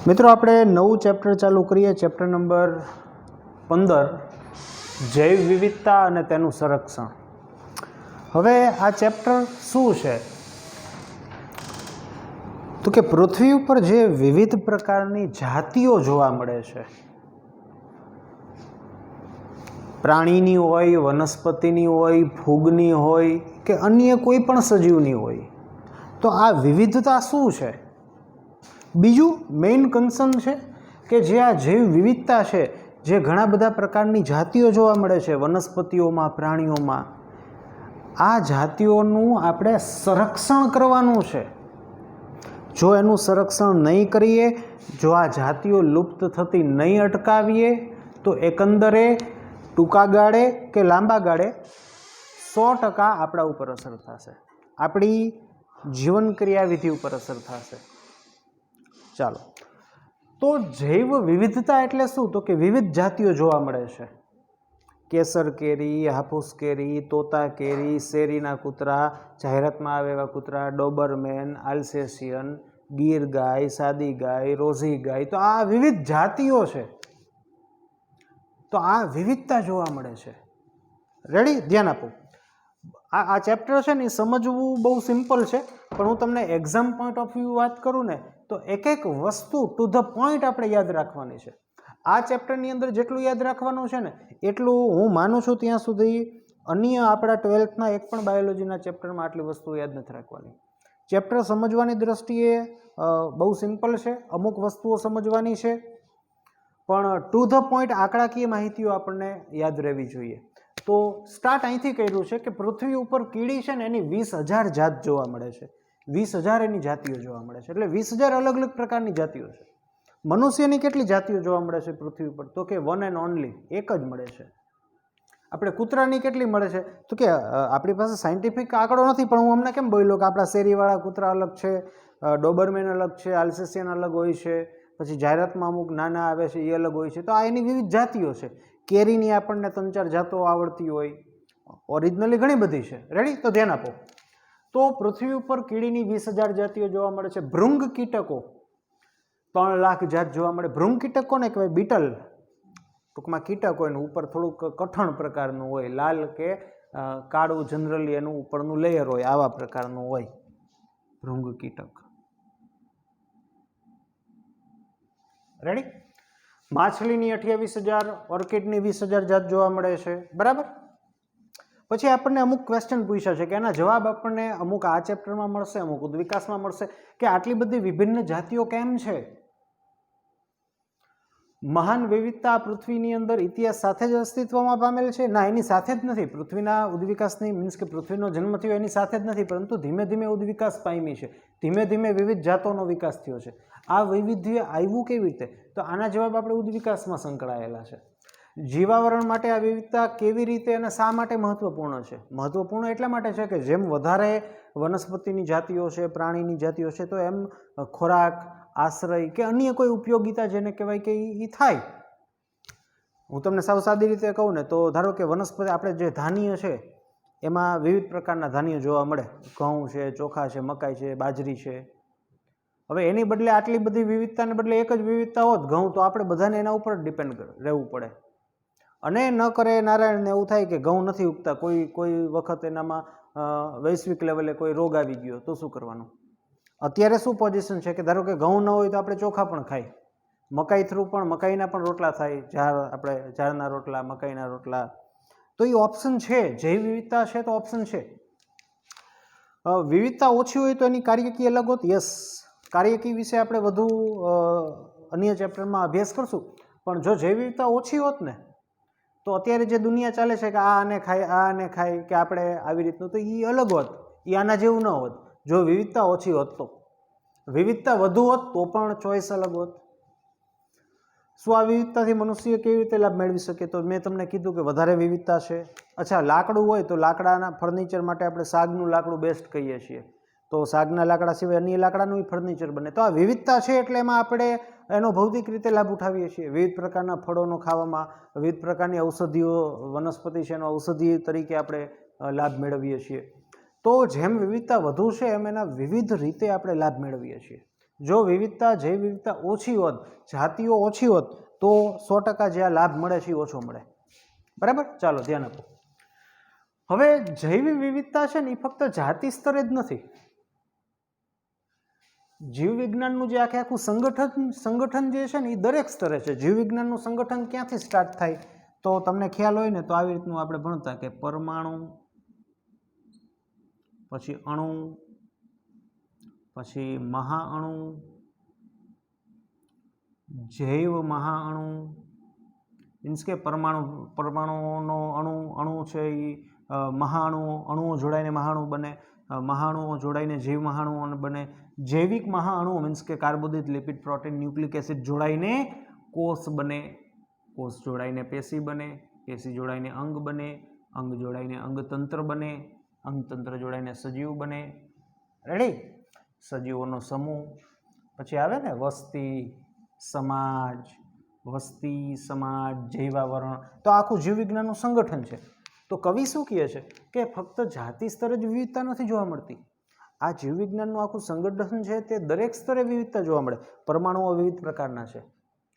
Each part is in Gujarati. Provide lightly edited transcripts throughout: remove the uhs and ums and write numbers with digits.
મિત્રો આપણે નવું ચેપ્ટર ચાલુ કરીએ, ચેપ્ટર નંબર 15 જૈવ વિવિધતા અને તેનું સંરક્ષણ. હવે આ ચેપ્ટર શું છે તો કે પૃથ્વી ઉપર જે વિવિધ પ્રકારની જાતિઓ જોવા મળે છે, પ્રાણીની હોય, વનસ્પતિની હોય, ફૂગની હોય કે અન્ય કોઈ પણ સજીવની હોય, તો આ વિવિધતા શું છે. બીજું મેઇન કન્સર્ન છે કે જે આ જૈવ વિવિધતા છે, જે ઘણા બધા પ્રકારની જાતિઓ જોવા મળે છે વનસ્પતિઓમાં, પ્રાણીઓમાં, આ જાતિઓનું આપણે સંરક્ષણ કરવાનું છે. જો એનું સંરક્ષણ નહીં કરીએ, જો આ જાતિઓ લુપ્ત થતી નહીં અટકાવીએ, તો એકંદરે ટૂંકા ગાળે કે લાંબા ગાળે 100% આપણા ઉપર અસર થશે, આપણી જીવન ક્રિયાવિધિ ઉપર અસર થશે. ચાલો, તો જૈવ વિવિધતા એટલે શું? તો કે વિવિધ જાતિઓ જોવા મળે છે. કેસર કેરી, હાફૂસ કેરી, તોતા કેરી, શેરીના કૂતરા, જાહેરાતમાં આવે એવા કૂતરા, ડોબરમેન, આલ્સેશિયન, ગીર ગાય, સાદી ગાય, રોઝી ગાય, તો આ વિવિધ જાતિઓ છે. તો આ વિવિધતા જોવા મળે છે. રેડી? ધ્યાન આપો. આ ચેપ્ટર છે ને એ સમજવું બહુ સિમ્પલ છે, પણ હું તમને એક્ઝામ પોઈન્ટ ઓફ વ્યૂ વાત કરું ને તો એક એક વસ્તુ ટુ ધ પોઈન્ટ આપણે યાદ રાખવાની છે. આ ચેપ્ટરની અંદર જેટલું યાદ રાખવાનું છે ને એટલું હું માનું છું ત્યાં સુધી અન્ય આપણા 12થના એક પણ બાયોલોજીના ચેપ્ટરમાં આટલી વસ્તુ યાદ નથી રાખવાની. ચેપ્ટર સમજવાની દ્રષ્ટિએ બહુ સિમ્પલ છે, અમુક વસ્તુઓ સમજવાની છે, પણ ટુ ધ પોઈન્ટ આંકડાકીય માહિતીઓ આપણને યાદ રહેવી જોઈએ. તો સ્ટાર્ટ અહીંથી કર્યું છે કે પૃથ્વી ઉપર કીડી છે ને એની 20,000 જાત જોવા મળે છે. 20,000 એની જાતિઓ જોવા મળે છે, એટલે 20,000 અલગ અલગ પ્રકારની જાતિઓ છે. મનુષ્યની કેટલી જાતિઓ જોવા મળે છે પૃથ્વી ઉપર? તો કે વન એન્ડ ઓનલી એક જ મળે છે. આપણે કૂતરાની કેટલી મળે છે? તો કે આપણી પાસે સાયન્ટિફિક આંકડો નથી, પણ હું હમણાં કેમ બોલ્યો કે આપણા શેરીવાળા કૂતરા અલગ છે, ડોબરમેન અલગ છે, આલ્સેશિયન અલગ હોય છે, પછી જાહેરાતમાં અમુક નાના આવે છે એ અલગ હોય છે. તો આ એની વિવિધ જાતિઓ છે. કેરીની આપણને 3-4 જાતો આવડતી હોય, ઓરિજિનલી ઘણી બધી છે. રેડી? તો ધ્યાન આપો. તો પૃથ્વી ઉપર કીડીની 20,000 જાતિઓ જોવા મળે છે. ભૃંગ કીટકો 3 લાખ જાત જોવા મળે. ભૃંગ કીટક કોને કહેવાય? બીટલ, ટૂંકમાં કીટક હોય ને ઉપર થોડુંક કઠણ પ્રકારનું હોય, લાલ કે કાળું જનરલી એનું ઉપરનું લેયર હોય, આવા પ્રકારનું હોય ભૃંગ કીટક. રેડી? માછલીની 28,000, ઓર્કિડની 20,000 જાત જોવા મળે છે. બરાબર? પછી આપણને અમુક ક્વેશ્ચન પૂછ્યા છે કે એના જવાબ આપણને અમુક આ ચેપ્ટરમાં મળશે, અમુક ઉદ્વિકાસમાં મળશે કે આટલી બધી વિભિન્ન જાતિઓ કેમ છે. મહાન વિવિધતા પૃથ્વીની અંદર ઇતિહાસ સાથે જ અસ્તિત્વમાં પામેલ છે? ના, એની સાથે જ નથી. પૃથ્વીના ઉદ્વિકાસની મીન્સ કે પૃથ્વીનો જન્મ થયો એની સાથે જ નથી, પરંતુ ધીમે ધીમે ઉદ્વિકાસ પામી છે. ધીમે ધીમે વિવિધ જાતોનો વિકાસ થયો છે. આ વૈવિધ્ય આવ્યું કેવી રીતે? તો આના જવાબ આપણે ઉદ્વિકાસમાં સંકળાયેલા છે. જીવાવરણ માટે આ વિવિધતા કેવી રીતે અને શા માટે મહત્વપૂર્ણ છે? મહત્વપૂર્ણ એટલા માટે છે કે જેમ વધારે વનસ્પતિની જાતિઓ છે, પ્રાણીની જાતિઓ છે, તો એમ ખોરાક, આશ્રય કે અન્ય કોઈ ઉપયોગિતા જેને કહેવાય કે એ થાય. હું તમને સાવ સાદી રીતે કહું ને તો ધારો કે વનસ્પતિ, આપણે જે ધાન્ય છે એમાં વિવિધ પ્રકારના ધાન્ય જોવા મળે. ઘઉં છે, ચોખા છે, મકાઈ છે, બાજરી છે. હવે એની બદલે આટલી બધી વિવિધતાને બદલે એક જ વિવિધતા હોત ઘઉં, તો આપણે બધાને એના ઉપર ડિપેન્ડ રહેવું પડે. અને ન કરે નારાયણને એવું થાય કે ઘઉં નથી ઉગતા, કોઈ વખત એનામાં વૈશ્વિક લેવલે કોઈ રોગ આવી ગયો તો શું કરવાનું? અત્યારે શું પોઝિશન છે કે ધારો કે ઘઉં ન હોય તો આપણે ચોખા પણ ખાઈ, મકાઈ થ્રુ પણ મકાઈના પણ રોટલા થાય, આપણે ઝાડના રોટલા, મકાઈના રોટલા. તો એ ઓપ્શન છે. જૈવ વિવિધતા છે તો ઓપ્શન છે. વિવિધતા ઓછી હોય તો એની કાર્યકી અલગ હોત. યસ, કાર્યકી વિશે આપણે વધુ અન્ય ચેપ્ટરમાં અભ્યાસ કરશું. પણ જો જૈવ વિવિધતા ઓછી હોત ને તો અત્યારે જે દુનિયા ચાલે છે કે આ આને ખાય, આ આને ખાય, કે આપણે આવી રીતનું, તો એ અલગ હોત, એ આના જેવું ન હોત. જો વિવિધતા ઓછી હોત તો. વિવિધતા વધુ હોત તો પણ ચોઈસ અલગ હોત. શું આ વિવિધતાથી મનુષ્ય કેવી રીતે લાભ મેળવી શકે? તો મેં તમને કીધું કે વધારે વિવિધતા છે. અચ્છા, લાકડું હોય તો લાકડાના ફર્નિચર માટે આપણે સાગનું લાકડું બેસ્ટ કહીએ છીએ, તો સાગના લાકડા સિવાય અન્ય લાકડાનું ફર્નિચર બને. તો આ વિવિધતા છે એટલે એમાં આપણે એનો ભૌતિક રીતે લાભ ઉઠાવીએ છીએ. વિવિધ પ્રકારના ફળોનો ખાવામાં, વિવિધ પ્રકારની ઔષધિઓ, વનસ્પતિ છે એનો ઔષધિ તરીકે આપણે લાભ મેળવીએ છીએ. તો જેમ વિવિધતા વધુ છે એમ એના વિવિધ રીતે આપણે લાભ મેળવીએ છીએ. જો વિવિધતા જૈવ વિવિધતા ઓછી હોત, જાતિઓ ઓછી હોત, તો 100% જે આ લાભ મળે છે એ ઓછો મળે. બરાબર, ચાલો ધ્યાન આપો. હવે જૈવ વિવિધતા છે ને એ ફક્ત જાતિ સ્તરે જ નથી. જીવ વિજ્ઞાનનું જે આખું સંગઠન જે છે ને એ દરેક સ્તરે છે. જીવ વિજ્ઞાનનું સંગઠન ક્યાંથી સ્ટાર્ટ થાય? તો તમને ખ્યાલ હોય ને તો આવી રીતનું આપણે ભણતા કે પરમાણુ, પછી અણુ, પછી મહાઅણુ, જૈવ મહાઅણુ, મીન્સ કે પરમાણુનો અણુ છે એ અણુઓ જોડાઈને મહાઅણુ બને, મહાઅણુઓ જોડાઈને જૈવ મહાઅણુઓ બને, જૈવિક મહાઅણુઓ મીન્સ કે કાર્બોદિત, લિપિડ, પ્રોટીન, ન્યુક્લિક એસિડ જોડાઈને કોષ બને, કોષ જોડાઈને પેશી બને, પેશી જોડાઈને અંગ બને, અંગ જોડાઈને અંગતંત્ર બને, અંગતંત્ર જોડાઈને સજીવ બને. રેડી? સજીવોનો સમૂહ. પછી આવે ને વસ્તી, સમાજ, જૈવાવરણ. તો આખું જીવ વિજ્ઞાનનું સંગઠન છે. તો કવિ શું કહે છે કે ફક્ત જાતિ સ્તરે જ વિવિધતા નથી જોવા મળતી. આ જીવ વિજ્ઞાનનું આખું સંગઠન છે તે દરેક સ્તરે વિવિધતા જોવા મળે. પરમાણુઓ વિવિધ પ્રકારના છે,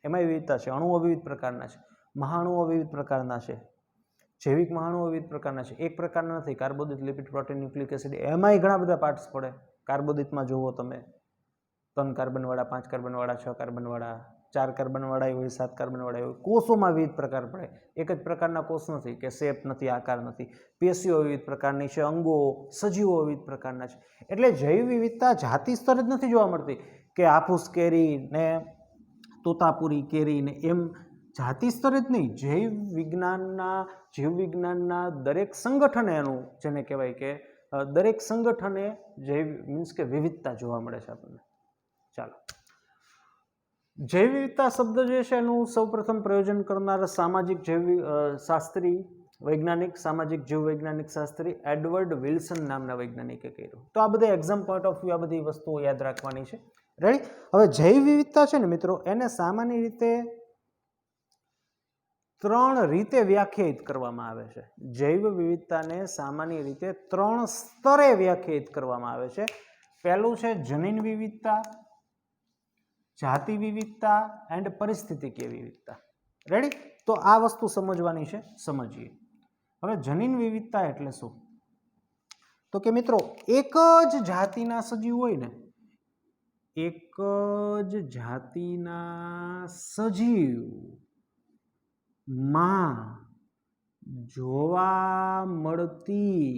એમાંય વિવિધતા છે. અણુઓ વિવિધ પ્રકારના છે, મહાઅણુઓ વિવિધ પ્રકારના છે, જૈવિક મહાઅણુઓ વિવિધ પ્રકારના છે. એક પ્રકારના નથી. કાર્બોદિત, લિપિડ, પ્રોટીન, ન્યુક્લિક એસિડ એમાંય ઘણા બધા પાર્ટ્સ પડે. કાર્બોદિતમાં જુઓ તમે 3 કાર્બનવાળા, 5 કાર્બનવાળા, 6 કાર્બનવાળા, 4 કાર્બનવાળા હોય, 7 કાર્બનવાળા હોય. કોષોમાં વિવિધ પ્રકાર પડે. એક જ પ્રકારના કોષ નથી કે શેપ નથી, આકાર નથી. પેશીઓ વિવિધ પ્રકારની છે, અંગો, સજીવો વિવિધ પ્રકારના છે. એટલે જૈવ વિવિધતા જાતિ સ્તરે જ નથી જોવા મળતી કે હાફૂસ કેરી ને તોતાપુરી કેરી ને એમ જાતિ સ્તરે જ નહીં. જીવ વિજ્ઞાનના દરેક સંગઠને એનું જેને કહેવાય કે દરેક સંગઠને જૈવ મીન્સ કે વિવિધતા જોવા મળે છે આપણને. ચાલો, જૈવ વિવિધતા શબ્દ જે છે એનું સૌપ્રથમ પ્રયોજન કરનાર સામાજિક જીવ વૈજ્ઞાનિક શાસ્ત્રી એડવર્ડ વિલ્સન નામના વૈજ્ઞાનિકે કર્યું. તો આ બધા એક્ઝામ પોઈન્ટ ઓફ વ્યૂ આ બધી વસ્તુઓ યાદ રાખવાની છે. રેડી? હવે જૈવ વિવિધતા છે ને મિત્રો, એને સામાન્ય રીતે 3 રીતે વ્યાખ્યાયિત કરવામાં આવે છે. જૈવ વિવિધતાને સામાન્ય રીતે 3 સ્તરે વ્યાખ્યાયિત કરવામાં આવે છે. પહેલું છે જનીન વિવિધતા, જાતિ વિવિધતા એન્ડ પરિસ્થિતિકીય વિવિધતા. રેડી? તો આ વસ્તુ સમજવાની છે, સમજીએ. હવે જનીન વિવિધતા એટલે શું? તો કે મિત્રો, એક જ જાતિના સજીવ હોય ને, એક જ જાતિના સજીવમાં જોવા મળતી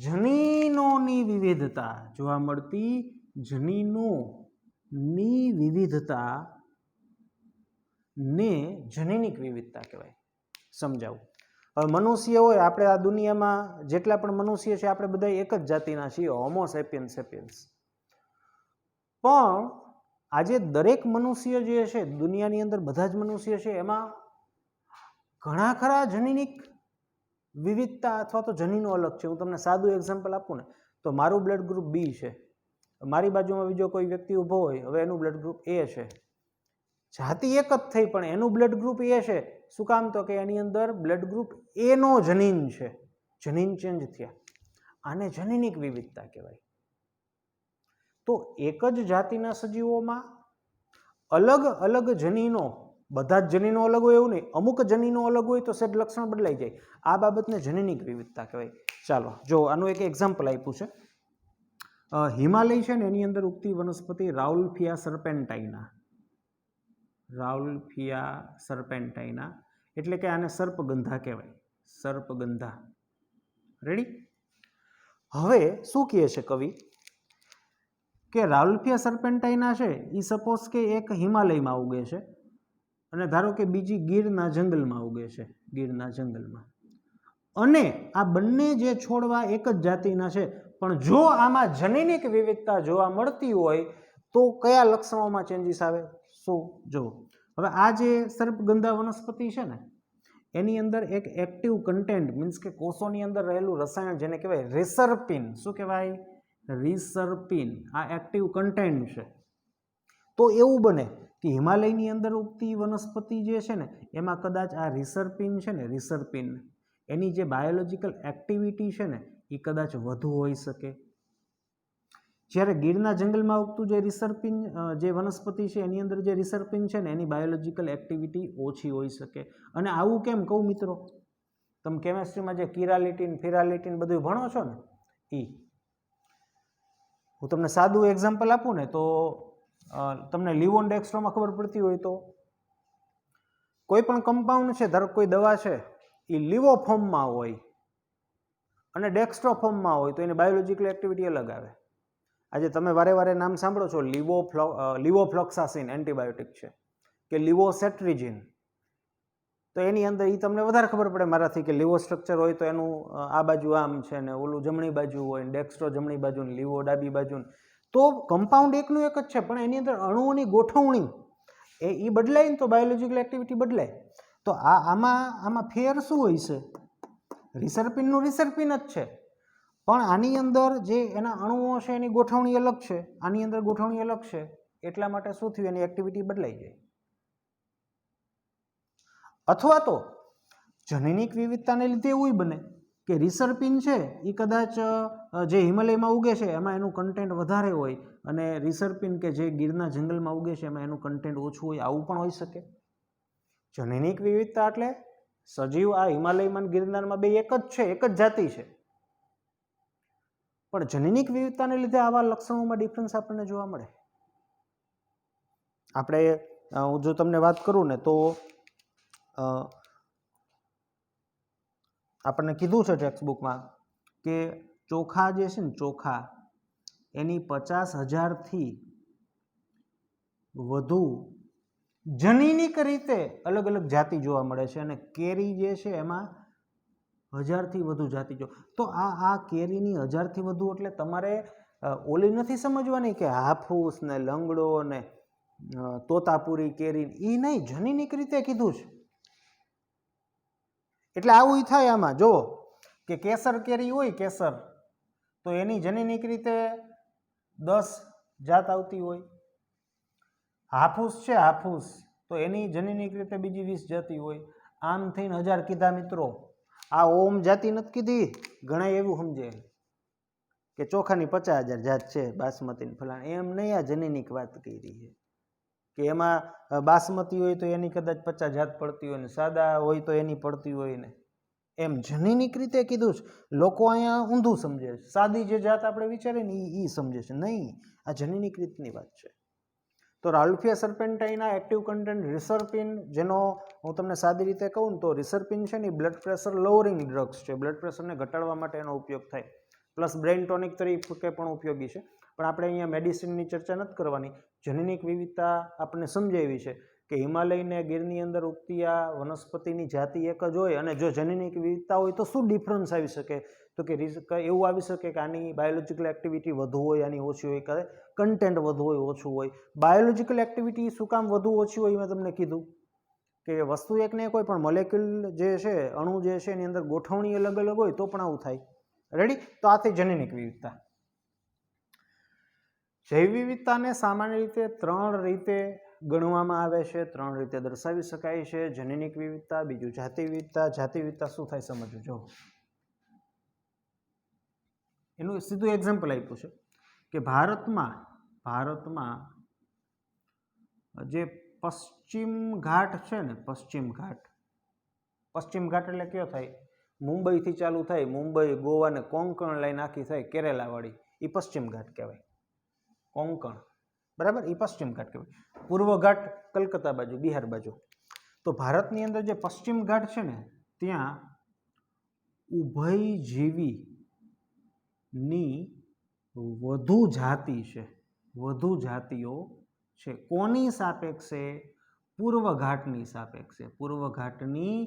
જનીનોની વિવિધતા, જોવા મળતી જનીનોની વિવિધતા ને જનીનિક વિવિધતા કહેવાય. સમજાવું. હવે મનુષ્ય હોય, આપણે આ દુનિયામાં જેટલા પણ મનુષ્ય છે આપણે બધા એક જ જાતિના છીએ, હોમો સેપિયન્સ સેપિયન્સ. પણ આજે દરેક મનુષ્ય જે છે દુનિયાની અંદર, બધા જ મનુષ્ય છે એમાં ઘણા ખરા જનીનિક વિવિધતા અથવા તો જનીનો અલગ છે. હું તમને સાદું એક્ઝામ્પલ આપું ને તો મારું બ્લડ ગ્રુપ બી છે, મારી બાજુમાં બીજો કોઈ વ્યક્તિ ઊભો હોય, હવે એનું બ્લડ ગ્રુપ એ છે. જાતિ એક જ થઈ પણ એનું બ્લડ ગ્રુપ એ છે. શું કામ? તો કે એની અંદર બ્લડ ગ્રુપ એનો જનીન છે, જનીન ચેન્જ થયા. આને જનીનિક વિવિધતા કહેવાય. તો એક જ જાતિના સજીવોમાં અલગ અલગ જનીનો, બધા જ જનીનો અલગ હોય એવું નહીં, અમુક જનીનો અલગ હોય તો સેજ લક્ષણ બદલાઈ જાય. આ બાબતને જનીનિક વિવિધતા કહેવાય. ચાલો જો આનું એક એક્ઝામ્પલ આપ્યું છે. હિમાલય છે ને એની અંદર ઉગતી વનસ્પતિ રાઉલ્ફિયા સર્પેન્ટાઇના. રાઉલ્ફિયા સર્પેન્ટાઇના એટલે કે આને સર્પગંધા કહેવાય, સર્પગંધા. રેડી? હવે શું કહે છે કવિ કે રાઉલ્ફિયા સર્પેન્ટાઇના છે એ સપોઝ કે એક હિમાલયમાં ઉગે છે અને ધારો કે બીજી ગીરના જંગલમાં ઉગે છે, ગીરના જંગલમાં. અને આ બંને જે છોડવા એક જ જાતિના છે, પણ જો આમાં જનીનિક વિવિધતા જોવા મળતી હોય તો કયા લક્ષણોમાં ચેન્જીસ આવે? શું? જો હવે આ જે સર્પગંધા વનસ્પતિ છે ને એની અંદર એક એક્ટિવ કન્ટેન્ટ મીન્સ કે કોષોની અંદર રહેલું રસાયણ જેને કહેવાય રિસર્પિન. શું કહેવાય? રિસર્પિન. આ એક્ટિવ કન્ટેન્ટ છે. તો એવું બને કે હિમાલયની અંદર ઉગતી વનસ્પતિ જે છે ને એમાં કદાચ આ રિસર્પિન છે ને, રિસર્પિન એની જે બાયોલોજીકલ એક્ટિવિટી છે ને એ કદાચ વધુ હોઈ શકે. જ્યારે ગીરના જંગલમાં ઉગતું જે રિસર્પિન જે વનસ્પતિ છે એની અંદર જે રિસર્પિન છે ને એની બાયોલોજિકલ એક્ટિવિટી ઓછી હોઈ શકે. અને આવું કેમ કહું મિત્રો, તમે કેમેસ્ટ્રીમાં જે કિરાલિટીન ફિરાલિટીન બધું ભણો છો ને હું તમને સાદું એક્ઝામ્પલ આપું ને તો તમને લિવોન ડેક્સ્ટ્રોમાં ખબર પડતી હોય તો કોઈ પણ કમ્પાઉન્ડ છે, ધારો કોઈ દવા છે એ લીવો ફોર્મમાં હોય અને ડેક્સ્ટ્રો ફોર્મમાં હોય તો એની બાયોલોજિકલ એક્ટિવિટી અલગ આવે. આજે તમે વારે વારે નામ સાંભળો છો, લિવોફ્લોક્સાસિન એન્ટીબાયોટિક છે કે લિવોસેટ્રિજિન, તો એની અંદર એ તમને વધારે ખબર પડે મારાથી કે લીવો સ્ટ્રક્ચર હોય તો એનું આ બાજુ આમ છે ને ઓલું જમણી બાજુ હોય, ડેક્સ્ટ્રો જમણી બાજુ ને લીવો ડાબી બાજુ. તો કમ્પાઉન્ડ એકનું એક જ છે પણ એની અંદર અણુઓની ગોઠવણી એ બદલાય ને તો બાયોલોજિકલ એક્ટિવિટી બદલાય. તો આમાં ફેર શું હોય છે? રિસર્પિનનું રિસર્પિન જ છે પણ આની અંદર જે એના અણુઓ છે એની ગોઠવણી અલગ છે, આની અંદર ગોઠવણી અલગ છે, એટલા માટે શું થયું એની એક્ટિવિટી બદલાઈ જાય. અથવા તો જનીનિક વિવિધતાને લીધે એવું બને કે રિસર્પિન છે એ કદાચ જે હિમાલયમાં ઉગે છે એમાં એનું કન્ટેન્ટ વધારે હોય અને રિસર્પિન કે જે ગીરના જંગલમાં ઉગે છે એમાં એનું કન્ટેન્ટ ઓછું હોય, આવું પણ હોઈ શકે. જનીનિક વિવિધતા એટલે સજીવ આ હિમાલયમાં ગિરનારમાં બે એક જ છે, એક જ જાતિ છે, પણ જનીનિક વિવિધતાને લીધે આવા લક્ષણોમાં ડિફરન્સ આપણને જોવા મળે. આપણે હું જો તમને વાત કરું ને તો આપણને કીધું છે ટેક્સ્ટબુકમાં કે ચોખા જે છે ને ચોખા એની 50,000થી વધુ જનીનિક રીતે અલગ અલગ જાતિ જોવા મળે છે અને કેરી જે છે એમાં 1000થી વધુ જાતિ જો. તો આ કેરીની 1000થી વધુ એટલે તમારે ઓલી નથી સમજવાની કે હાફૂસ ને લંગડો ને તોતાપુરી કેરી, એ નહીં, જનીનિક રીતે કીધું છે. એટલે આવું થાય આમાં જો કે કેસર કેરી હોય, કેસર તો એની જનીનિક રીતે 10 જાત આવતી હોય. હાફૂસ છે, હાફૂસ તો એની જનીનિક રીતે બીજી 20 જાતિ હોય. આમ થઈને 1000 કીધા મિત્રો. આ ઓમ જાતિ નથી કીધી. ઘણા એવું સમજે કે ચોખાની 50,000 જાત છે, બાસમતી ફલાણ, એમ નહીં, આ જનીનિક વાત કરી છે કે એમાં બાસમતી હોય તો એની કદાચ 50 જાત પડતી હોય ને સાદા હોય તો એની પડતી હોય ને, એમ જનીનિક રીતે કીધું છે. લોકો અહીંયા ઊંધું સમજે છે, સાદી જે જાત આપણે વિચારીએ ને એ સમજે છે, નહીં, આ જનીનિક રીતની વાત છે. તો રાલ્ફિયા સર્પેન્ટાઇના એક્ટિવ કન્ટેન્ટ રિસર્પિન, જેનો હું તમને સાદી રીતે કહું ને તો રિસર્પિન છે ને બ્લડ પ્રેશર લોવરિંગ ડ્રગ્સ છે, બ્લડ પ્રેશરને ઘટાડવા માટે એનો ઉપયોગ થાય, પ્લસ બ્રેઇન ટોનિક તરીકે પણ ઉપયોગી છે. પણ આપણે અહીંયા મેડિસિનની ચર્ચા નથી કરવાની. જનીનિક વિવિધતા આપણને સમજાવી છે કે હિમાલયને ગીરની અંદર ઉગતી આ વનસ્પતિની જાતિ એક જ હોય અને જો જનીનિક વિવિધતા હોય તો શું ડિફરન્સ આવી શકે? તો કે એવું આવી શકે કે આની બાયોલોજિકલ એક્ટિવિટી વધુ હોય, આની ઓછી હોય, કે કન્ટેન્ટ વધુ હોય, ઓછું હોય. બાયોલોજિકલ એક્ટિવિટી શું કામ વધુ ઓછી હોય મેં તમને કીધું કે વસ્તુ એક ને એક હોય પણ મોલેક્યુલ જે છે, અણુ જે છે એની અંદર ગોઠવણી અલગ અલગ હોય તો પણ આવું થાય. રેડી? તો આ થઈ જનીનિક વિવિધતા. જૈવ વિવિધતાને સામાન્ય રીતે 3 રીતે ગણવામાં આવે છે, 3 રીતે દર્શાવી શકાય છે. જનીનિક વિવિધતા, બીજું જાતિ વિવિધતા. જાતિ વિવિધતા શું થાય સમજો. જો એનું સીધું એક્ઝામ્પલ આપ્યું છે કે ભારતમાં જે પશ્ચિમ ઘાટ છે ને, પશ્ચિમ ઘાટ એટલે કયો થાય? મુંબઈથી ચાલુ થાય, મુંબઈ, ગોવા ને કોંકણ લાઈન આખી થાય કેરેલાવાળી, એ પશ્ચિમ ઘાટ કહેવાય. કોંકણ, બરાબર, એ પશ્ચિમ ઘાટ કહેવાય. પૂર્વ ઘાટ કલકત્તા બાજુ, બિહાર બાજુ. તો ભારતની અંદર જે પશ્ચિમ ઘાટ છે ને ત્યાં ઉભયજીવીની વધુ જાતિ છે, વધુ જાતિઓ છે. કોની સાપેક્ષે? પૂર્વ ઘાટની સાપેક્ષે. પૂર્વ ઘાટની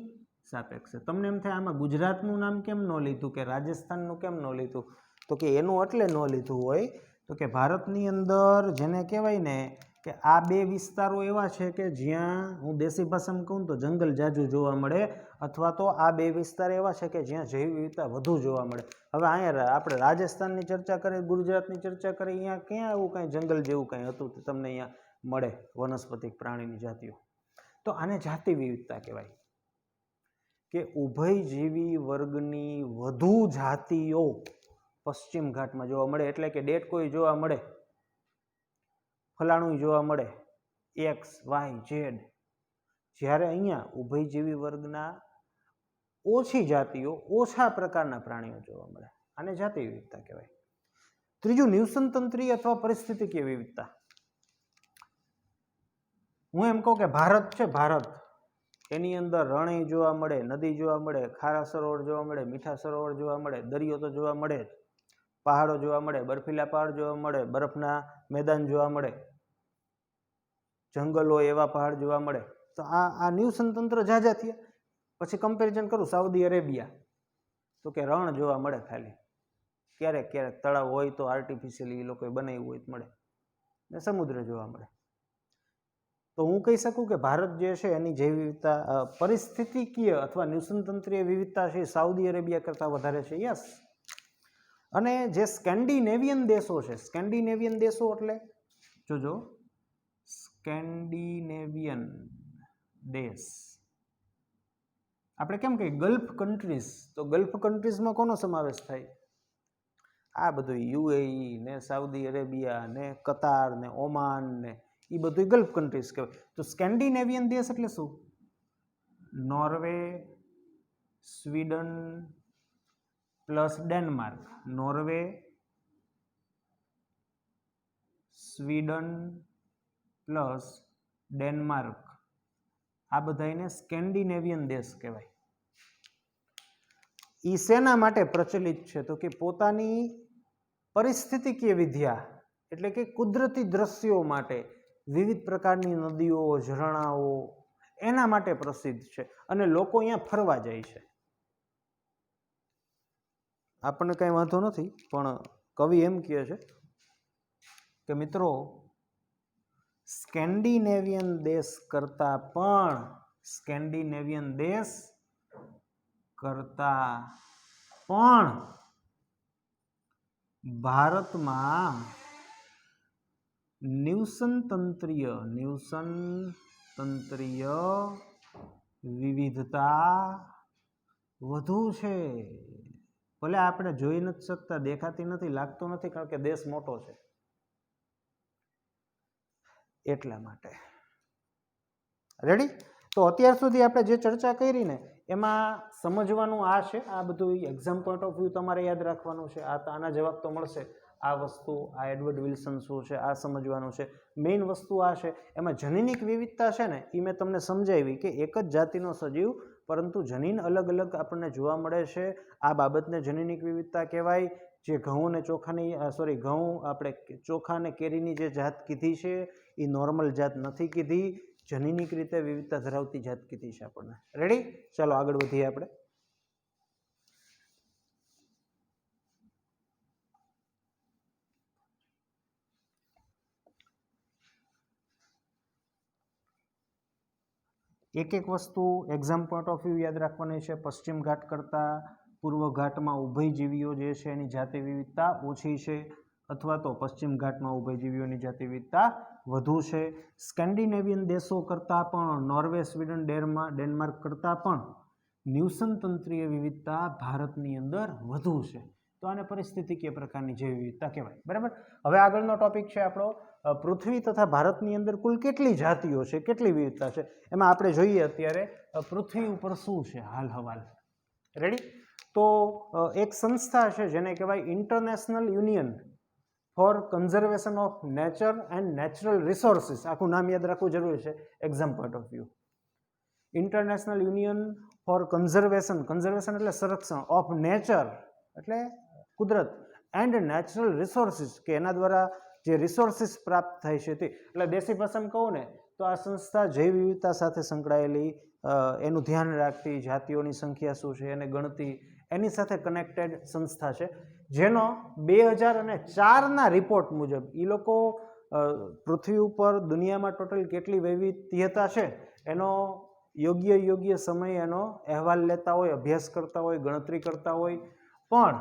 સાપેક્ષે. તમને એમ થાય આમાં ગુજરાતનું નામ કેમ ન લીધું કે રાજસ્થાનનું કેમ ન લીધું? તો કે એનું એટલે ન લીધું હોય તો કે ભારતની અંદર જેને કહેવાય ને કે આ બે વિસ્તારો એવા છે કે જ્યાં, હું દેશી ભાષામાં કહું તો જંગલ જાજુ જોવા મળે, અથવા તો આ બે વિસ્તાર એવા છે કે જ્યાં જૈવ વિવિધતા વધુ જોવા મળે. હવે અહીંયા આપણે રાજસ્થાનની ચર્ચા કરીએ, ગુજરાતની ચર્ચા કરીએ, અહીંયા ક્યાં એવું કાંઈ જંગલ જેવું કાંઈ હતું તો તમને અહીંયા મળે વનસ્પતિ પ્રાણીની જાતિઓ. તો આને જાતિ વિવિધતા કહેવાય કે ઉભયજીવી વર્ગની વધુ જાતિઓ પશ્ચિમ ઘાટમાં જોવા મળે, એટલે કે ડેટકોઈ જોવા મળે, ફલાણું જોવા મળે, એક્સ વાય ઝેડ. જ્યારે અહીંયા ઉભયજીવી વર્ગના ઓછી જાતિઓ, ઓછા પ્રકારના પ્રાણીઓ જોવા મળે. આને જાતિ વિવિધતા કહેવાય. ત્રીજું નિવસનતંત્રીય અથવા પરિસ્થિતિકીય વિવિધતા. હું એમ કહું કે ભારત છે, ભારત એની અંદર રણી જોવા મળે, નદી જોવા મળે, ખારા સરોવર જોવા મળે, મીઠા સરોવર જોવા મળે, દરિયો તો જોવા મળે જ, પહાડો જોવા મળે, બર્ફીલા પહાડ જોવા મળે, બરફના મેદાન જોવા મળે, જંગલો એવા પહાડ જોવા મળે. તો આ નિવસનતંત્ર ઝાઝા થયા. પછી કમ્પેરિઝન કરું સાઉદી અરેબિયા, તો કે રણ જોવા મળે ખાલી, ક્યારેક ક્યારેક તળાવ હોય તો આર્ટિફિશિયલી એ લોકોએ બનાવ્યું હોય તો મળે, ને સમુદ્ર જોવા મળે. તો હું કહી શકું કે ભારત જે છે એની જૈવ વિવિધતા, પરિસ્થિતિકીય અથવા નિવસનતંત્રીય વિવિધતા છે સાઉદી અરેબિયા કરતાં વધારે છે. યસ. અને જે સ્કેન્ડિનેવિયન દેશો છે, સ્કેન્ડિનેવિયન દેશો એટલે જોજો, સ્કેન્ડિનેવિયન દેશ, આપણે કેમ કહીએ ગલ્ફ કન્ટ્રીઝ, તો ગલ્ફ કન્ટ્રીઝમાં કોનો સમાવેશ થાય? આ બધું યુએઈ ને સાઉદી અરેબિયા ને કતાર ને ઓમાન ને એ બધું ગલ્ફ કન્ટ્રીઝ કહેવાય. તો સ્કેન્ડિનેવિયન દેશ એટલે શું? Norway, Sweden plus Denmark, Norway, Sweden plus Denmark, આ બધાને સ્કેન્ડિનેવિયન દેશ કહેવાય. એ શેના માટે પ્રચલિત છે? તો કે પોતાની પરિસ્થિતિકીય વિદ્યા એટલે કે કુદરતી દ્રશ્યો માટે, વિવિધ પ્રકારની નદીઓ, ઝરણાઓ, એના માટે પ્રસિદ્ધ છે અને લોકો અહીંયા ફરવા જાય છે. આપણને કંઈ વાંધો નથી, પણ કવિ એમ કહે છે કે મિત્રો સ્કેન્ડિનેવિયન દેશ કરતા પણ, સ્કેન્ડિનેવિયન દેશ કરતા પણ ભારતમાં નિવસનતંત્રીય વિવિધતા વધુ છે. ભલે આપણે જોઈ નથી શકતા, દેખાતી નથી, લાગતો નથી, કારણ કે દેશ મોટો છે એટલા માટે. રેડી? તો અત્યાર સુધી આપણે જે ચર્ચા કરી ને એમાં સમજવાનું આ છે, આ બધું એક્ઝામ પોઈન્ટ ઓફ વ્યૂ તમારે યાદ રાખવાનું છે. આના જવાબ તો મળશે, આ વસ્તુ, આ એડવર્ડ વિલ્સન શું છે, આ સમજવાનું છે. મેઇન વસ્તુ આ છે. એમાં જનીનિક વિવિધતા છે ને, એ મેં તમને સમજાવી કે એક જ જાતિનો સજીવ પરંતુ જનીન અલગ અલગ આપણને જોવા મળે છે. આ બાબતને જનીનિક વિવિધતા કહેવાય. જે ઘઉં ને ચોખાની, ઘઉં આપણે ચોખા ને કેરીની જે જાત કીધી છે એ નોર્મલ જાત નથી કીધી, જનીનિક રીતે વિવિધતા ધરાવતી જાત કીધી છે આપણને. રેડી? ચાલો આગળ વધીએ આપણે. એક એક વસ્તુ એક્ઝામ પોઈન્ટ ઓફ વ્યૂ યાદ રાખવાની છે. પશ્ચિમ ઘાટ કરતાં પૂર્વ ઘાટમાં ઉભયજીવીઓ જે છે એની જાતિ વિવિધતા ઓછી છે, અથવા તો પશ્ચિમ ઘાટમાં ઉભયજીવીઓની જાતિ વિવિધતા વધુ છે. સ્કેન્ડિનેવિયન દેશો કરતાં પણ, નોર્વે, સ્વીડન, ડેનમાર્ક કરતાં પણ નિવસનતંત્રીય વિવિધતા ભારતની અંદર વધુ છે. તો આને પરિસ્થિતિકીય પ્રકારની જૈવ વિવિધતા કહેવાય. બરાબર? હવે આગળનો ટોપિક છે આપણો પૃથ્વી તથા ભારતની અંદર કુલ કેટલી જાતિઓ છે, કેટલી વિવિધતા છે. એમાં આપણે જોઈએ અત્યારે પૃથ્વી ઉપર શું છે હાલ હવાલ. રેડી? તો એક સંસ્થા છે જેને કહેવાય International Union for Conservation of Nature and Natural Resources. આખું નામ યાદ રાખવું જરૂરી છે exam point of view. International Union for Conservation, conservation એટલે સંરક્ષણ, ઓફ નેચર એટલે કુદરત, એન્ડ નેચરલ રિસોર્સિસ કે એના દ્વારા જે રિસોર્સિસ પ્રાપ્ત થાય છે તે. એટલે દેશી ભાષામાં કહું ને તો આ સંસ્થા જૈવ વિવિધતા સાથે સંકળાયેલી, એનું ધ્યાન રાખતી, જાતિઓની સંખ્યા શું છે એને ગણતી, એની સાથે કનેક્ટેડ સંસ્થા છે. જેનો 2004ના રિપોર્ટ મુજબ એ લોકો પૃથ્વી ઉપર દુનિયામાં ટોટલ કેટલી વૈવિધ્યતા છે એનો યોગ્ય સમય એનો અહેવાલ લેતા હોય, અભ્યાસ કરતા હોય, ગણતરી કરતા હોય. પણ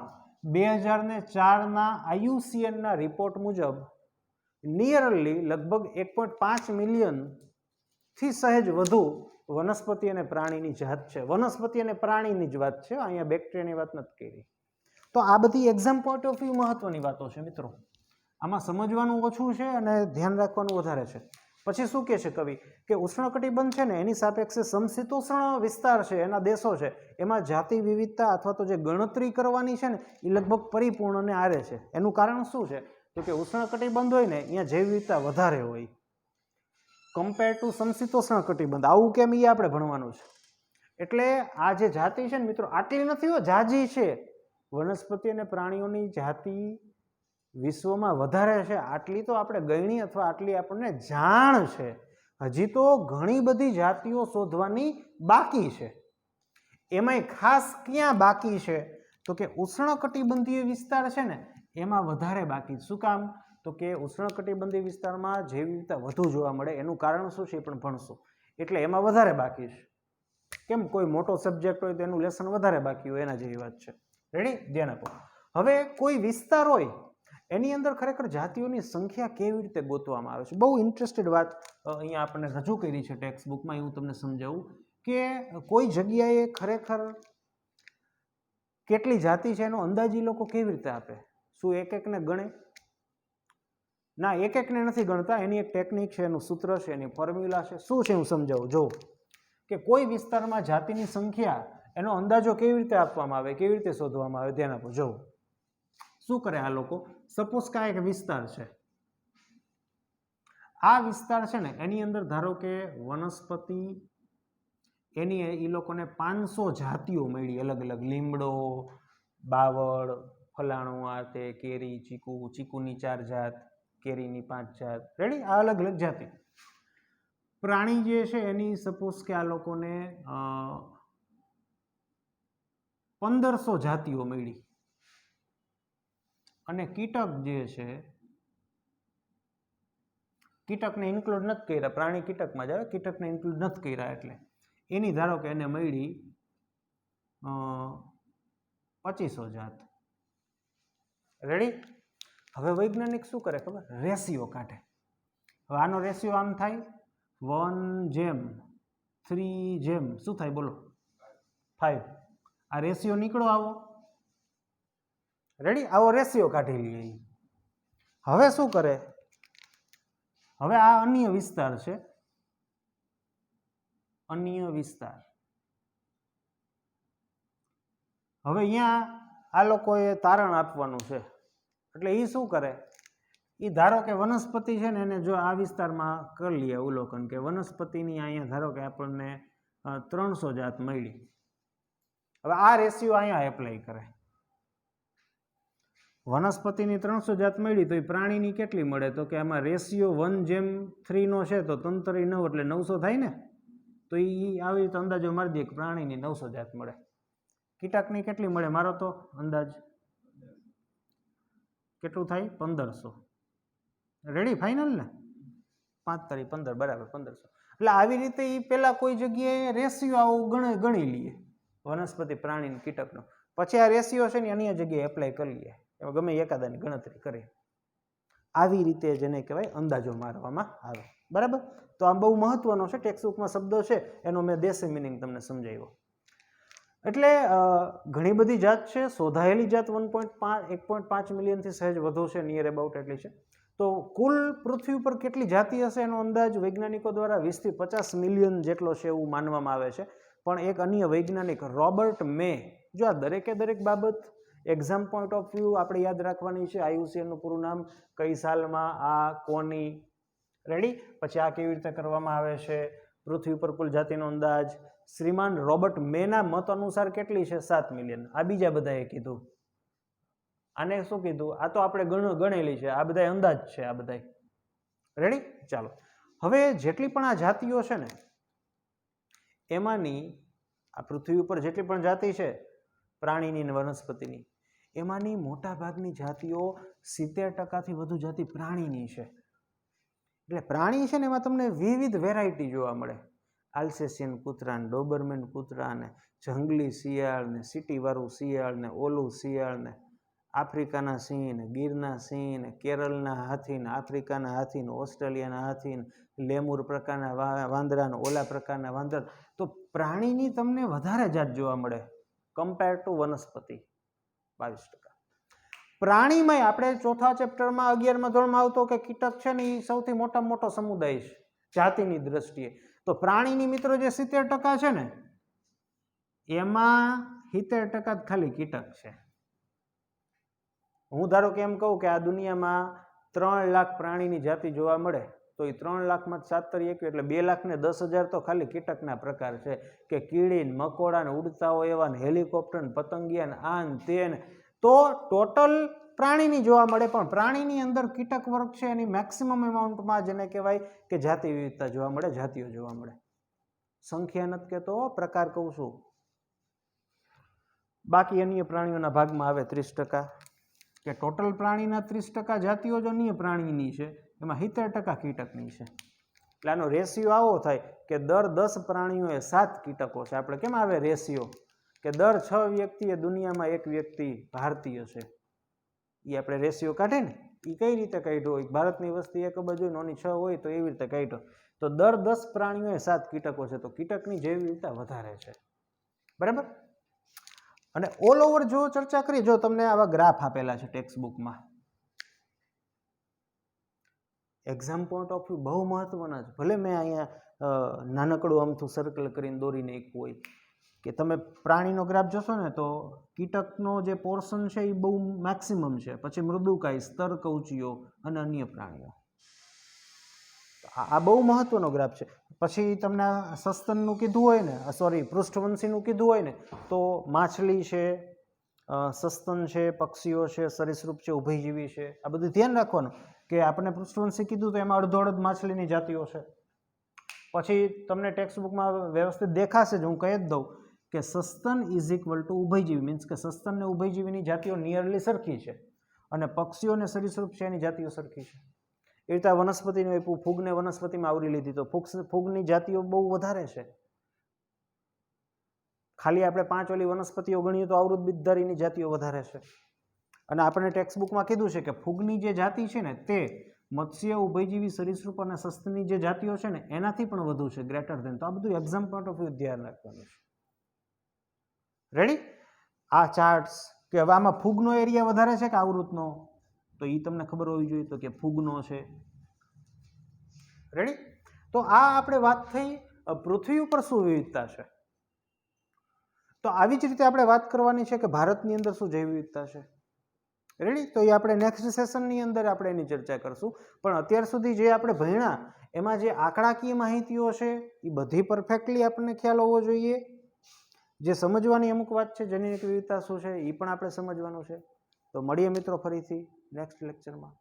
2004ના IUCNના રિપોર્ટ મુજબ નિયરલી લગભગ 1.5 મિલિયનથી સહેજ વધુ વનસ્પતિ અને પ્રાણીની જાત છે. વનસ્પતિ અને પ્રાણીની જ વાત છે, અહીંયા બેક્ટેરિયાની વાત નથી કરી. તો તો આ બધી એક્ઝામ પોઈન્ટ ઓફ વ્યૂ મહત્વની વાતો છે મિત્રો. આમાં સમજવાનું ઓછું છે અને ધ્યાન રાખવાનું વધારે છે. પછી શું કહે છે કવિ કે ઉષ્ણકટિબંધ છે ને એની સાપેક્ષે સમશીતોષ્ણ વિસ્તાર છે, એના દેશો છે, એમાં જાતિ વિવિધતા અથવા તો જે ગણતરી કરવાની છે ને એ લગભગ પરિપૂર્ણ ને આરે છે. એનું કારણ શું છે તો કે ઉષ્ણકટિબંધ હોય ને અહીંયા જૈવ વિવિધતા વધારે હોય કમ્પેર ટુ સમશીતોષ્ણ કટિબંધ. આવું કેમ એ આપણે ભણવાનું છે. એટલે આ જે જાતિ છે ને મિત્રો આટલી નથી હો, જાજી છે. વનસ્પતિ અને પ્રાણીઓની જાતિ વિશ્વમાં વધારે છે. આટલી તો આપણે ગણી અથવા આટલી આપણને જાણ છે. હજી તો ઘણી બધી જાતિઓ શોધવાની બાકી છે. એમાંય ખાસ ક્યાં બાકી છે તો કે ઉષ્ણકટિબંધીય વિસ્તાર છે ને એમાં વધારે બાકી. શું કામ તો કે ઉષ્ણકટિબંધીય વિસ્તારમાં જૈવ વિવિધતા વધુ જોવા મળે. એનું કારણ શું છે એ પણ ભણશું. એટલે એમાં વધારે બાકી છે. કેમ કોઈ મોટો સબ્જેક્ટ હોય તો એનું લેસન વધારે બાકી હોય, એના જેવી વાત છે. રેડી? ધ્યાન આપો. હવે કોઈ વિસ્તાર હોય એની અંદર ખરેખર જાતિઓની સંખ્યા કેવી રીતે ગોતવામાં આવે છે. બહુ ઇન્ટરેસ્ટેડ વાત અહીંયા આપણને રજૂ કરી છે ટેક્સ્ટ બુકમાં. હું તમને સમજાવું કે કોઈ જગ્યાએ ખરેખર કેટલી જાતિ છે એનો અંદાજ એ લોકો કેવી રીતે આપે. શું એક એકને ગણે? ના, એક એકને નથી ગણતા. એની એક ટેકનિક છે, એનું સૂત્ર છે, એની ફોર્મ્યુલા છે. શું છે હું સમજાવું. જો કે કોઈ વિસ્તારમાં જાતિની સંખ્યા એનો અંદાજો કેવી રીતે આપવામાં આવે, કેવી રીતે શોધવામાં આવે. ધ્યાન આપો. જો શું કરે આ લોકો, સપોઝ કે આ એક વિસ્તાર છે. આ વિસ્તાર છે ને એની અંદર ધારો કે વનસ્પતિ એની એ લોકોને 500 જાતિઓ મળી અલગ અલગ. લીમડો, બાવળ, ફલાણું, આ તે, કેરી, ચીકુ, ચીકુની 4 જાત, કેરીની 5 જાત. રેડી? આ અલગ અલગ જાતિ. પ્રાણી જે છે એની સપોઝ કે આ લોકોને 1500 જાતિઓ મળી. અને કીટક જે છે, કીટકને ઇન્ક્લુડ નથી કર્યા, પ્રાણી કીટકમાં જ આવે, કીટકને ઇન્ક્લુડ નથી કર્યા. એટલે એની ધારો કે એને મળી 2500 જાત. રેડી? હવે વૈજ્ઞાનિક શું કરે ખબર? રેશિયો કાઢે. હવે આનો રેશિયો આમ થાય 1:3 શું થાય બોલો? 5. આ રેશિયો નીકળો આવો. રેડી? આવો રેશિયો કાઢી લઈએ. હવે શું કરે? હવે આ અન્ય વિસ્તાર છે, અન્ય વિસ્તાર. હવે અહીંયા આ લોકોએ તારણ આપવાનું છે. એટલે એ શું કરે? એ ધારો કે વનસ્પતિ છે ને એને જો આ વિસ્તારમાં કરી લઈએ અવલોકન કે વનસ્પતિની અહીંયા ધારો કે આપણને 300 જાત મળી. હવે આ રેશિયો અહીંયા એપ્લાય કરે. વનસ્પતિની 300 જાત મળી તો એ પ્રાણીની કેટલી મળે તો કે આમાં રેશિયો 1:3 નો છે તો તંતરી 9 એટલે 900 થાય ને. તો એ આવી રીતે અંદાજો મારી દે કે પ્રાણીની 900 જાત મળે. કીટકની કેટલી મળે? મારો તો અંદાજ કેટલું થાય? 1500. રેડી? ફાઇનલ ને? 5×15 બરાબર 1500. એટલે આવી રીતે એ પેલા કોઈ જગ્યાએ રેશિયો આવું ગણી લઈએ વનસ્પતિ, પ્રાણી, કીટકનો. પછી આ રેશિયો છે ને અન્ય જગ્યાએ એપ્લાય કરી લઈએ. એમાં ગમે એકાદાની ગણતરી કરીએ. આવી રીતે જેને કહેવાય અંદાજો મારવામાં આવે. બરાબર? તો આ બહુ મહત્વનો છે. ટેક્સ્ટબુકમાં શબ્દો છે એનો મેં દેશી મિનિંગ તમને સમજાવ્યો. એટલે ઘણી બધી જાત છે. શોધાયેલી જાત 1.5 મિલિયનથી સહેજ વધુ છે, નિયર અબાઉટ એટલી છે. તો કુલ પૃથ્વી ઉપર કેટલી જાતિ હશે એનો અંદાજ વૈજ્ઞાનિકો દ્વારા 20 થી 50 મિલિયન જેટલો છે એવું માનવામાં આવે છે. પણ એક અન્ય વૈજ્ઞાનિક રોબર્ટ મે, જો આ દરેકે દરેક બાબત એક્ઝામ પોઈન્ટ ઓફ વ્યૂ આપણે યાદ રાખવાની છે. IUCNનું પૂરું નામ, કઈ સાલમાં, આ કોની. રેડી? પછી આ કેવી રીતે કરવામાં આવે છે, પૃથ્વી ઉપર કુલ જાતિનો અંદાજ. શ્રીમાન રોબર્ટ મેના મત અનુસાર કેટલી છે? 7 મિલિયન. આ બીજા બધાએ કીધું. આને શું કીધું? આ તો આપણે ગણેલી છે. આ બધા અંદાજ છે. આ બધા. રેડી? ચાલો. હવે જેટલી પણ આ જાતિઓ છે ને એમાંની આ પૃથ્વી ઉપર જેટલી પણ જાતિ છે પ્રાણીની અને વનસ્પતિની, એમાંની મોટા ભાગની જાતિઓ 70% વધુ જાતિ પ્રાણીની છે. એટલે પ્રાણી છે ને એમાં તમને વિવિધ વેરાયટી જોવા મળે. આલ્સેશિયન કૂતરા ને, ડોબરમેન કૂતરા ને, જંગલી શિયાળ ને, સિટીવાળું શિયાળ ને, ઓલું શિયાળ ને, આફ્રિકાના સિંહ ને, ગીરના સિંહ ને, કેરળના હાથી ને, આફ્રિકાના હાથી ને, ઓસ્ટ્રેલિયાના હાથી ને, લેમુર પ્રકારના વાંદરા ને, ઓલા પ્રકારના વાંદરા. તો પ્રાણીની તમને વધારે જાત જોવા મળે કમ્પેર ટુ વનસ્પતિ 22%. પ્રાણીમય આપણે ચોથા ચેપ્ટરમાં 11મા ધોરણમાં આવતો કે કીટક છે ને એ સૌથી મોટામાં મોટો સમુદાય છે જાતિની દ્રષ્ટિએ. તો પ્રાણીની મિત્રો જે 70% છે ને એમાં 70% જ ખાલી કીટક છે. હું ધારો કે એમ કહું કે આ દુનિયામાં 3 લાખ પ્રાણીની જાતિ જોવા મળે તો એ 3 લાખમાં 7 તરી 21 એટલે 2,10,000 તો ખાલી કીટકના પ્રકાર છે કે કીડી ને મકોડા ને ઉડતા હોય એવા ને હેલિકોપ્ટર ને પતંગિયા ને આ ને તે ને. તો ટોટલ પ્રાણીની જોવા મળે પણ પ્રાણીની અંદર કીટક વર્ગ છે એની મેક્સિમમ એમાઉન્ટમાં જેને કહેવાય કે જાતિ વિવિધતા જોવા મળે, જાતિઓ જોવા મળે. સંખ્યા નથી કહેતો, પ્રકાર કહું છું. બાકી અન્ય પ્રાણીઓના ભાગમાં આવે 30%, કે ટોટલ પ્રાણીના 30% જાતિઓ જો અન્ય પ્રાણીની છે એમાં 70% કીટકની છે. એટલે આનો રેશિયો આવો થાય કે દર 10 પ્રાણીઓએ 7 કીટકો છે. આપણે કેમ આવે રેશિયો કે દર 6 વ્યક્તિએ દુનિયામાં 1 વ્યક્તિ ભારતીય છે, એ આપણે રેશિયો કાઢે ને એ કઈ રીતે કાઢ્યો હોય? ભારતની વસ્તી 1 અબજ હોય, નોની 6 હોય તો એવી રીતે કાઢ્યો. તો દર 10 પ્રાણીઓએ 7 કીટકો છે, તો કીટકની જૈવ વિવિધતા વધારે છે. બરાબર. અને ઓલ ઓવર જો ચર્ચા કરીએ, જો તમને આવા ગ્રાફ આપેલા છે ટેક્સ્ટ બુકમાં, એક્ઝામ પોઈન્ટ ઓફ વ્યૂ બહુ મહત્વના છે. ભલે મેં અહીંયા નાનકડું અમથું સર્કલ કરીને દોરી નાખ્યું હોય કે તમે પ્રાણીનો ગ્રાફ જોશો ને તો કીટકનો જે પોર્શન છે એ બહુ મેક્સિમમ છે, પછી મૃદુકાય, સ્તર કવચીઓ અને અન્ય પ્રાણીઓ. આ બહુ મહત્વનો ગ્રાફ છે. પછી તમને સસ્તનનું કીધું હોય ને, સોરી પૃષ્ઠવંશીનું કીધું હોય ને તો માછલી છે, સસ્તન છે, પક્ષીઓ છે, સરીસૃપ છે, ઉભયજીવી છે, આ બધું ધ્યાન રાખવાનું કે આપણે પૃષ્ઠવંશી કીધું તો એમાં અડધો માછલીની જાતિઓ છે. પછી તમને ટેક્સ્ટ બુકમાં વ્યવસ્થિત દેખાશે જ, હું કહી જ દઉં કે સસ્તન ઇઝ ઇક્વલ ટુ ઉભયજીવી, મીન્સ કે સસ્તન ને ઉભયજીવીની જાતિઓ નિયરલી સરખી છે અને પક્ષીઓ અને સરીસૃપ છે એની જાતિઓ સરખી છે. એ રીતે વનસ્પતિનું આપ્યું, ફૂગને વનસ્પતિમાં આવરી લીધી તો ફૂગની જાતિઓ બહુ વધારે છે. ખાલી આપણે 5 ઓલી વનસ્પતિઓ ગણીએ તો આવૃત બીજધારીની જાતિઓ વધારે છે. અને આપણે ટેક્સ્ટ બુકમાં કીધું છે કે ફૂગની જે જાતિ છે ને તે મત્સ્ય, ઉભયજીવી, સરીસૃપ અને સસ્તનની જે જાતિઓ છે ને એનાથી પણ વધુ છે, ગ્રેટર ધેન. તો આ બધું એક્ઝામ પોઈન્ટ ઓફ વ્યૂ ધ્યાન રાખવાનું છે. રેડી? આ ચાર્ટ્સ કે હવે આમાં ફૂગનો એરિયા વધારે છે કે આવૃતનો, તો એ તમને ખબર હોવી જોઈએ તો કે ફૂગનો છે. રેડી? તો આ આપણે વાત થઈ પૃથ્વી ઉપર શું વિવિધતા છે. તો આવી જ રીતે આપણે વાત કરવાની છે કે ભારતની અંદર શું જૈવ વિવિધતા છે. રેડી? તો એ આપણે નેક્સ્ટ સેશનની અંદર આપણે એની ચર્ચા કરશું. પણ અત્યાર સુધી જે આપણે ભણ્યા એમાં જે આંકડાકીય માહિતીઓ છે એ બધી પરફેક્ટલી આપણને ખ્યાલ હોવો જોઈએ. જે સમજવાની અમુક વાત છે, જૈવિક વિવિધતા શું છે એ પણ આપણે સમજવાનું છે. તો મળીએ મિત્રો ફરીથી નેક્સ્ટ લેક્ચરમાં.